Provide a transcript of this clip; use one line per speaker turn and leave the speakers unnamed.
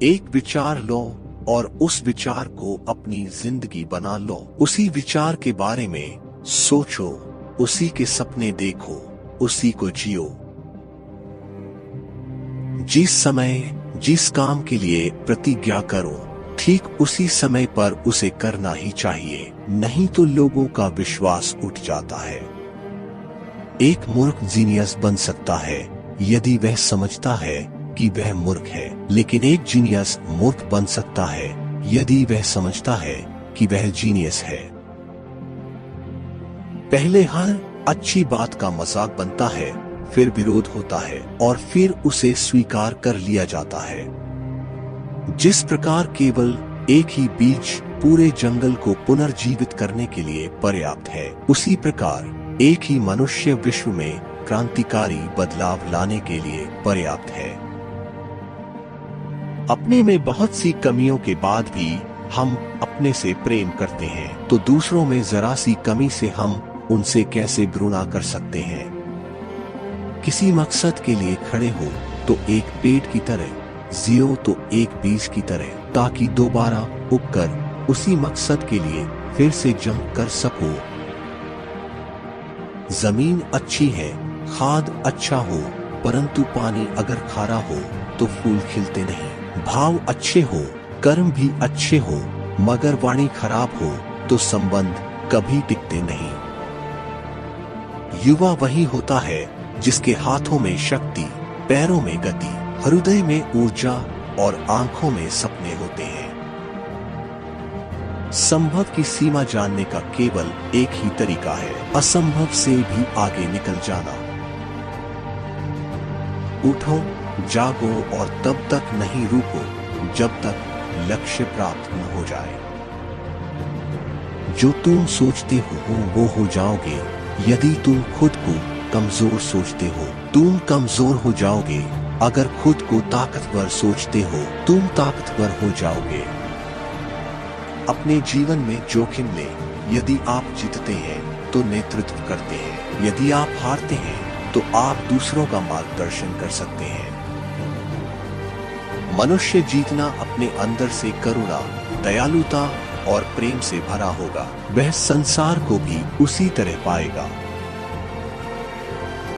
एक विचार लो और उस विचार को अपनी जिंदगी बना लो। उसी विचार के बारे में सोचो, उसी के सपने देखो, उसी को जियो। जिस समय जिस काम के लिए प्रतिज्ञा करो, ठीक उसी समय पर उसे करना ही चाहिए, नहीं तो लोगों का विश्वास उठ जाता है। एक मूर्ख जीनियस बन सकता है यदि वह समझता है कि वह मूर्ख है, लेकिन एक जीनियस मूर्ख बन सकता है यदि वह समझता है कि वह जीनियस है। पहले हर अच्छी बात का मजाक बनता है, फिर विरोध होता है और फिर उसे स्वीकार कर लिया जाता है। जिस प्रकार केवल एक ही बीज पूरे जंगल को पुनर्जीवित करने के लिए पर्याप्त है, उसी प्रकार एक ही मनुष्य विश्व में क्रांतिकारी बदलाव लाने के लिए पर्याप्त है। अपने में बहुत सी कमियों के बाद भी हम अपने से प्रेम करते हैं, तो दूसरों में जरा सी कमी से हम उनसे कैसे घृणा कर सकते हैं। किसी मकसद के लिए खड़े हो तो एक पेड़ की तरह, जियो तो एक बीज की तरह, ताकि दोबारा उगकर उसी मकसद के लिए फिर से जंग कर सको। जमीन अच्छी है, खाद अच्छा हो, परंतु पानी अगर खारा हो तो फूल खिलते नहीं। भाव अच्छे हो, कर्म भी अच्छे हो, मगर वाणी खराब हो तो संबंध कभी टिकते नहीं। युवा वही होता है जिसके हाथों में शक्ति, पैरों में गति, हृदय में ऊर्जा और आंखों में सपने होते हैं। संभव की सीमा जानने का केवल एक ही तरीका है, असंभव से भी आगे निकल जाना। उठो, जागो और तब तक नहीं रुको जब तक लक्ष्य प्राप्त न हो जाए। जो तुम सोचते हो वो हो जाओगे। यदि तुम खुद को कमजोर सोचते हो, तुम कमजोर हो जाओगे। अगर खुद को ताकतवर सोचते हो, तुम ताकतवर हो जाओगे। अपने जीवन में जोखिम ले। यदि आप जीतते हैं तो नेतृत्व करते हैं, यदि आप हारते हैं तो आप दूसरों का मार्गदर्शन कर सकते हैं। मनुष्य जीतना अपने अंदर से करुणा, दयालुता और प्रेम से भरा होगा, वह संसार को भी उसी तरह पाएगा।